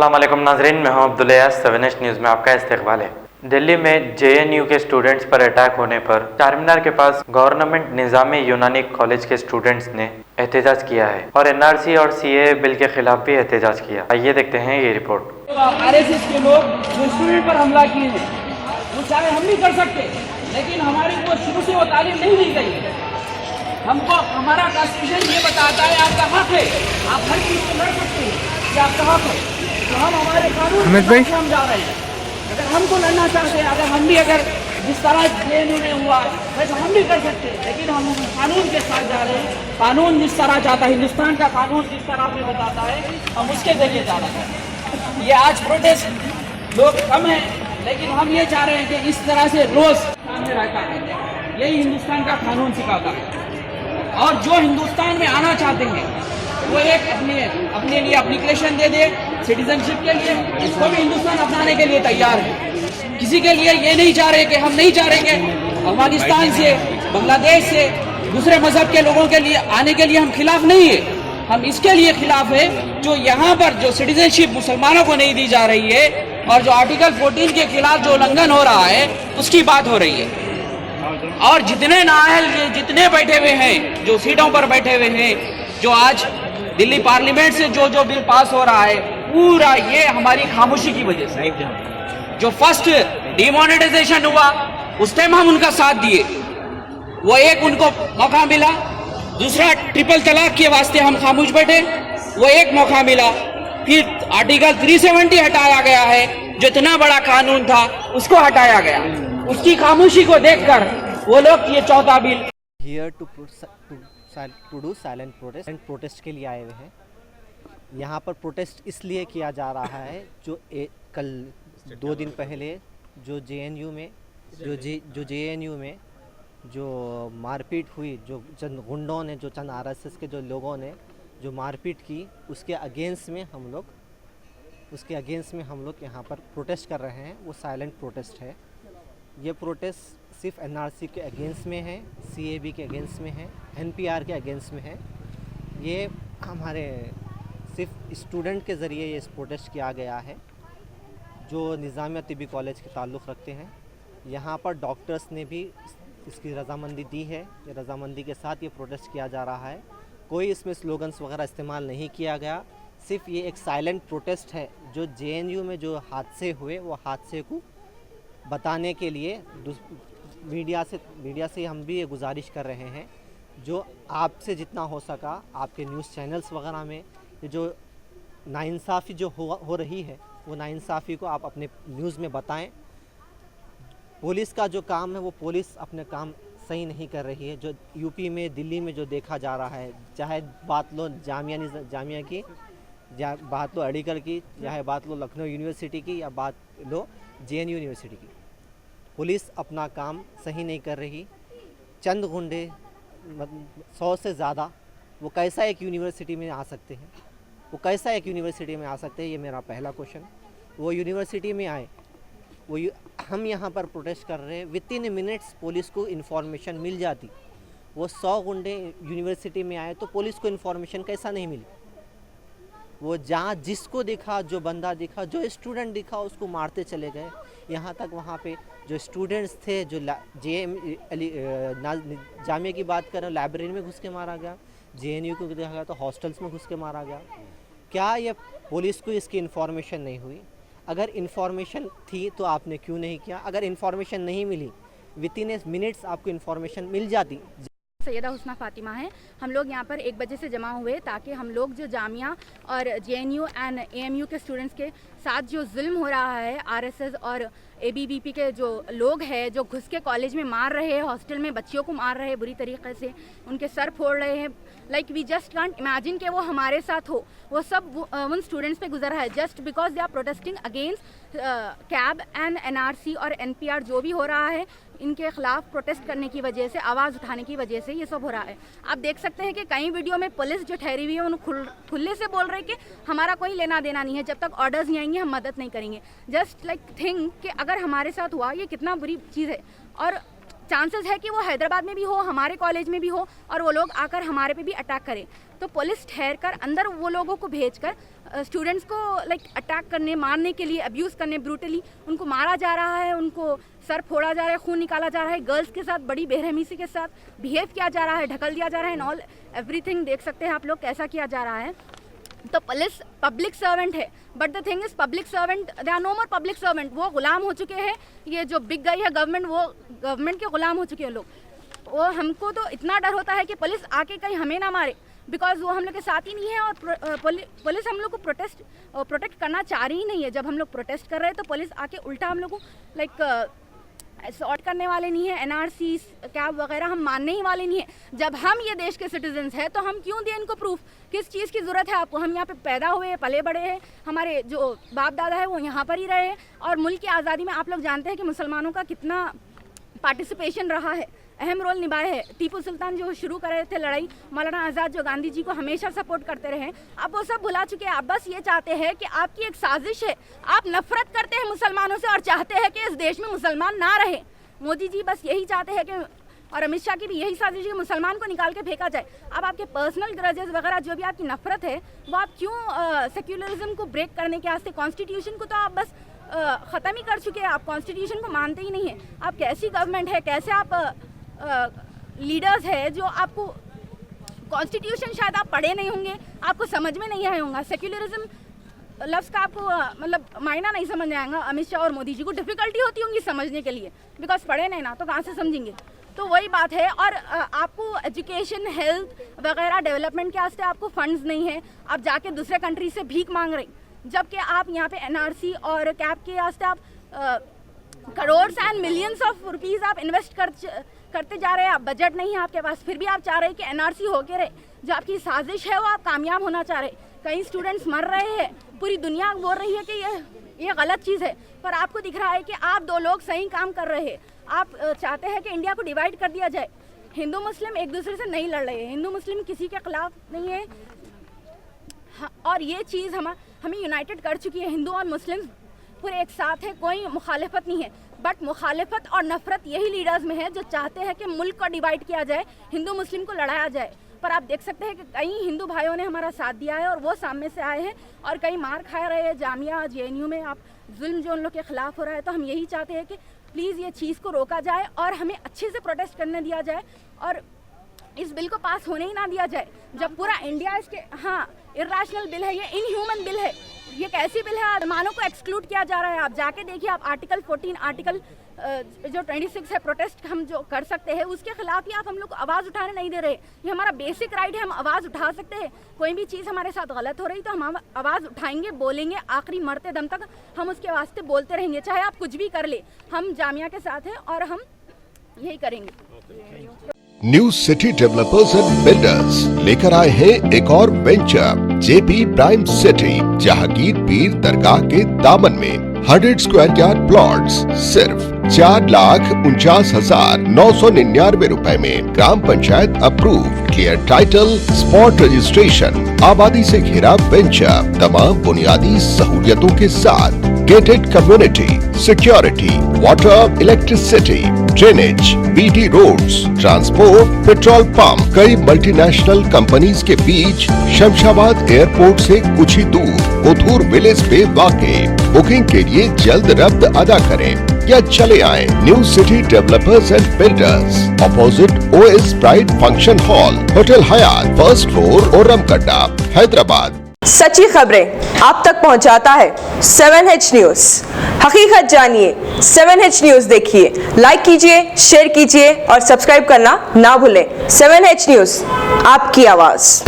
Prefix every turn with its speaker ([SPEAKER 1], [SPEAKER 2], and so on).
[SPEAKER 1] अस्सलाम वालेकुम नाज़रीन, मैं हूं अब्दुल यास। 7 न्यूज़ में आपका इस्तकबाल है। दिल्ली में जेएनयू के स्टूडेंट्स पर अटैक होने पर चारमीनार के पास गवर्नमेंट निज़ामी यूनानी कॉलेज के स्टूडेंट्स ने एहतजाज किया है और एनआरसी और सीएए बिल के खिलाफ भी एहतजाज किया। आइए देखते हैं ये रिपोर्ट।
[SPEAKER 2] आरएसएस के लोग जो स्टूडेंट पर हमला किए हैं वो चाहे हम भी कर सकते, लेकिन हमारी वो शुरू से वो तालीम नहीं दी गई है। हमको हमारा कॉन्स्टिट्यूशन ये बताता है आपका हक है, आप हर चीज से लड़ सकते हैं, ये आपका हक है। तो हम हमारे कानून से हम जा रहे हैं। अगर हमको लड़ना चाहते हैं, अगर जिस तरह जेएनयू में हुआ वैसे हम भी कर सकते हैं, लेकिन हम कानून के साथ जा रहे हैं। कानून जिस तरह चाहता है, हिंदुस्तान का कानून जिस तरह हमें बताता है, हम उसके जरिए जा रहे हैं। ये आज प्रोटेस्ट लोग कम हैं, लेकिन हम ये चाह रहे हैं कि इस तरह से रोज सामने रहता है। यही हिंदुस्तान का कानून सिखाता है। और जो हिंदुस्तान में आना चाहते हैं वो एक अपने लिए एप्लीकेशन दे दे सिटीजनशिप के लिए, इसको भी हिंदुस्तान अपनाने के लिए तैयार है। किसी के लिए ये नहीं चाह रहे कि हम नहीं चाह रहे कि अफगानिस्तान से, बांग्लादेश से, दूसरे मजहब के लोगों के लिए आने के लिए हम खिलाफ नहीं है। हम इसके लिए खिलाफ है जो यहाँ पर जो सिटीजनशिप मुसलमानों को नहीं दी जा रही है और जो आर्टिकल 14 के खिलाफ जो उल्लंघन हो रहा है उसकी बात हो रही है। और जितने नाअहल जितने बैठे हुए हैं, जो सीटों पर बैठे हुए हैं, जो आज दिल्ली पार्लियामेंट से जो बिल पास हो रहा है, पूरा ये हमारी खामोशी की वजह से। जो फर्स्ट डिमोनेटाइजेशन हुआ उस टाइम हम उनका साथ दिए, वो एक उनको मौका मिला। दूसरा ट्रिपल तलाक के वास्ते हम खामोश बैठे, वो एक मौका मिला। फिर आर्टिकल 370 हटाया गया है, जो इतना बड़ा कानून था उसको हटाया गया। उसकी खामोशी को देखकर वो लोग ये चौथा bill
[SPEAKER 3] here to do silent protest के लिए आए हुए हैं। यहाँ पर प्रोटेस्ट इसलिए किया जा रहा है जो कल 2 दिन पहले जो जेएनयू में जो मारपीट हुई, जो चंद गुंडों ने, जो चंद आरएसएस के जो लोगों ने जो मारपीट की, उसके अगेंस्ट में हम लोग यहाँ पर प्रोटेस्ट कर रहे हैं। वो साइलेंट प्रोटेस्ट है। ये प्रोटेस्ट सिर्फ एनआरसी के अगेंस्ट में है, सीएबी के अगेंस्ट में है, एनपीआर के अगेंस्ट में है। ये हमारे सिर्फ स्टूडेंट के ज़रिए ये प्रोटेस्ट किया गया है जो निज़ामिया तिब्बी कॉलेज के ताल्लुक़ रखते हैं। यहाँ पर डॉक्टर्स ने भी इसकी रजामंदी दी है। ये रजामंदी के साथ ये प्रोटेस्ट किया जा रहा है। कोई इसमें स्लोगन्स वगैरह इस्तेमाल नहीं किया गया। सिर्फ ये एक साइलेंट प्रोटेस्ट है। जो जेएनयू में जो हादसे हुए, वो हादसे को बताने के लिए मीडिया से हम भी ये गुजारिश कर रहे हैं, जो आपसे जितना हो सका आपके न्यूज़ चैनल्स वगैरह में ये जो नाइंसाफ़ी जो हो रही है, वो नाइंसाफ़ी को आप अपने न्यूज़ में बताएं। पुलिस का जो काम है, वो पुलिस अपने काम सही नहीं कर रही है। जो यूपी में, दिल्ली में जो देखा जा रहा है, चाहे बात लो जामिया की, बात लो अलीगढ़ की, चाहे बात लो लखनऊ यूनिवर्सिटी की, या बात लो जेएनयू यूनिवर्सिटी की, पुलिस अपना काम सही नहीं कर रही। चंद गुंडे 100 से ज़्यादा वो कैसा एक यूनिवर्सिटी में आ सकते हैं? ये मेरा पहला क्वेश्चन। वो यूनिवर्सिटी में आए, हम यहाँ पर प्रोटेस्ट कर रहे हैं, विदिन मिनट्स पुलिस को इन्फॉर्मेशन मिल जाती। वो 100 गुंडे यूनिवर्सिटी में आए तो पुलिस को इन्फॉर्मेशन कैसा नहीं मिली? वो जहाँ जिसको दिखा, जो बंदा दिखा, जो स्टूडेंट दिखा, उसको मारते चले गए। यहाँ तक वहाँ पे जो स्टूडेंट्स थे, जो जामिया की बात करें, लाइब्रेरी में घुस के मारा गया। जेएनयू को देखा गया तो हॉस्टल्स में घुस के मारा गया। क्या ये पुलिस को इसकी इन्फॉर्मेशन नहीं हुई? अगर इन्फॉर्मेशन थी तो आपने क्यों नहीं किया? अगर इन्फॉर्मेशन नहीं मिली, विदिन मिनट्स आपको इन्फॉर्मेशन मिल जाती।
[SPEAKER 4] सैयदा हुस्ना फातिमा है। हम लोग यहाँ पर 1 बजे से जमा हुए ताकि हम लोग जो जामिया और जेएनयू एंड एएमयू के स्टूडेंट्स के साथ जो जुल्म हो रहा है, आरएसएस और एबीवीपी के जो लोग हैं जो घुस के कॉलेज में मार रहे हैं, हॉस्टल में बच्चियों को मार रहे हैं, बुरी तरीके से उनके सर फोड़ रहे हैं। Like we just can't imagine कि वो हमारे साथ हो। वो सब उन स्टूडेंट्स पे गुजरा है just because they are protesting against CAB and NRC और एनपीआर जो भी हो रहा है, इनके खिलाफ प्रोटेस्ट करने की वजह से, आवाज़ उठाने की वजह से ये सब हो रहा है। आप देख सकते हैं कि कई वीडियो में पुलिस जो ठहरी हुई है उन खुले से बोल रहे हैं कि हमारा कोई लेना देना नहीं है, जब तक ऑर्डर्स नहीं आएंगे हम मदद नहीं करेंगे। जस्ट लाइक थिंक कि अगर हमारे साथ हुआ, ये कितना बुरी चीज़ है। और चांसेस है कि वो हैदराबाद में भी हो, हमारे कॉलेज में भी हो, और वो लोग आकर हमारे पे भी अटैक करें। तो पुलिस ठहर कर अंदर वो लोगों को भेजकर स्टूडेंट्स को लाइक अटैक करने, मारने के लिए, अब्यूज़ करने, ब्रूटली उनको मारा जा रहा है, उनको सर फोड़ा जा रहा है, खून निकाला जा रहा है, गर्ल्स के साथ बड़ी बेरहमीसी के साथ बिहेव किया जा रहा है, ढकल दिया जा रहा है एंड ऑल एवरीथिंग। देख सकते हैं आप लोग कैसा किया जा रहा है। तो पुलिस पब्लिक सर्वेंट है, but the thing is public servant, they are no more public servant. वो गुलाम हो चुके हैं, ये जो बिक गई है गवर्नमेंट, वो गवर्नमेंट के गुलाम हो चुके हैं लोग। वो हमको तो इतना डर होता है कि पुलिस आके कहीं हमें ना मारे, बिकॉज वो हम लोग के साथ ही नहीं है और पुलिस हम लोग को प्रोटेक्ट करना चाह रही ही नहीं है। जब हम लोग प्रोटेस्ट कर रहे हैं तो पुलिस आके उल्टा हम लोग को लाइक सॉर्ट करने वाले नहीं है। एनआरसी कैब वगैरह हम मानने ही वाले नहीं है। जब हम ये देश के सिटीजन्स हैं तो हम क्यों दें इनको प्रूफ? किस चीज़ की ज़रूरत है आपको? हम यहाँ पे पैदा हुए, पले बड़े हैं, हमारे जो बाप दादा है वो यहाँ पर ही रहे हैं और मुल्क की आज़ादी में आप लोग जानते हैं कि मुसलमानों का कितना पार्टिसिपेशन रहा है, अहम रोल निभाए हैं। टीपू सुल्तान जो शुरू कर रहे थे लड़ाई, मौलाना आज़ाद जो गांधी जी को हमेशा सपोर्ट करते रहे, अब वो सब भुला चुके हैं। आप बस ये चाहते हैं कि आपकी एक साजिश है, आप नफरत करते हैं मुसलमानों से और चाहते हैं कि इस देश में मुसलमान ना रहे। मोदी जी बस यही चाहते हैं कि, और अमित शाह की भी यही साजिश है, मुसलमान को निकाल के फेंका जाए। अब आपके पर्सनल ग्रजेस वगैरह जो भी आपकी नफरत है वो आप क्यों सेक्युलरिज्म को ब्रेक करने के वास्ते, कॉन्स्टिट्यूशन को तो आप बस ख़त्म ही कर चुके हैं। आप कॉन्स्टिट्यूशन को मानते ही नहीं हैं। आप कैसी गवर्नमेंट है, कैसे आप लीडर्स है जो आपको कॉन्स्टिट्यूशन शायद आप पढ़े नहीं होंगे, आपको समझ में नहीं आया होगा। सेक्युलरिज्म लफ्ज़ का आपको मतलब मायना नहीं समझ आएगा। अमित शाह और मोदी जी को डिफ़िकल्टी होती होंगी समझने के लिए, बिकॉज पढ़े नहीं ना, तो कहाँ से समझेंगे। तो वही बात है। और आपको एजुकेशन, हेल्थ वगैरह डेवलपमेंट के वास्ते आपको फंड्स नहीं है, आप जाके दूसरे कंट्री से भीख मांग रहे, जबकि आप यहाँ पे एनआरसी और कैब के वास्ते आप crore and millions of rupees आप इन्वेस्ट करते जा रहे हैं। आप बजट नहीं है आपके पास, फिर भी आप चाह रहे हैं कि एनआरसी होके रहे। जो आपकी साजिश है वो आप कामयाब होना चाह रहे। कई स्टूडेंट्स मर रहे हैं, पूरी दुनिया बोल रही है कि ये गलत चीज़ है, पर आपको दिख रहा है कि आप दो लोग सही काम कर रहे हैं। आप चाहते हैं कि इंडिया को डिवाइड कर दिया जाए। हिंदू मुस्लिम एक दूसरे से नहीं लड़ रहे हैं, हिंदू मुस्लिम किसी के खिलाफ नहीं है। और ये चीज़ हमें यूनाइटेड कर चुकी है। हिंदू और मुस्लिम पूरे एक साथ है, कोई मुखालिफत नहीं है। बट मुखालिफत और नफरत यही लीडर्स में है जो चाहते हैं कि मुल्क को डिवाइड किया जाए, हिंदू मुस्लिम को लड़ाया जाए। पर आप देख सकते हैं कि कई हिंदू भाइयों ने हमारा साथ दिया है और वो सामने से आए हैं और कई मार खा रहे हैं। जामिया JNU में आप जुल्म जो उन लोग के खिलाफ हो रहा है, तो हम यही चाहते हैं कि प्लीज़ ये चीज़ को रोका जाए और हमें अच्छे से प्रोटेस्ट करने दिया जाए और इस बिल को पास होने ही ना दिया जाए। जब पूरा इंडिया इसके इर्रेशनल बिल है, ये इनह्यूमन बिल है। ये कैसी बिल है? मुसलमानों को एक्सक्लूड किया जा रहा है। आप जाके देखिए, आप आर्टिकल 14, आर्टिकल जो 26 है, प्रोटेस्ट हम जो कर सकते हैं उसके खिलाफ ही आप हम लोग को आवाज़ उठाने नहीं दे रहे। ये हमारा बेसिक राइट है, हम आवाज़ उठा सकते हैं। कोई भी चीज़ हमारे साथ गलत हो रही तो हम आवाज़ उठाएंगे, बोलेंगे, आखिरी मरते दम तक हम उसके वास्ते बोलते रहेंगे, चाहे आप कुछ भी कर ले। हम जामिया के साथ हैं और हम यही करेंगे।
[SPEAKER 5] New city developers and builders लेकर आए हैं एक और venture, JP prime city, Jahangir पीर दरगाह के दामन में 100 स्क्वायर यार्ड प्लॉट्स सिर्फ 4,49,999 रुपए में। Gram panchayat approve, clear title, spot registration, आबादी से घिरा वेंचर, तमाम बुनियादी सहूलियतों के साथ, gated community, security, water, electricity, drainage, BT roads, transport, petrol pump, कई मल्टीनेशनल कंपनीज के बीच, शमशाबाद एयरपोर्ट से कुछ ही दूर, उथूर विलेज पे वाक़े। बुकिंग के लिए जल्द रब्त अदा करें या चले आए new city developers and builders, opposite OS pride function hall, hotel Hyatt, first floor, Ormakadda, Hyderabad.
[SPEAKER 6] सच्ची खबरें आप तक पहुंचाता है 7H न्यूज़। हकीकत जानिए, 7H न्यूज़ देखिए, लाइक कीजिए, शेयर कीजिए और सब्सक्राइब करना ना भूलें। 7H न्यूज़, आपकी आवाज़।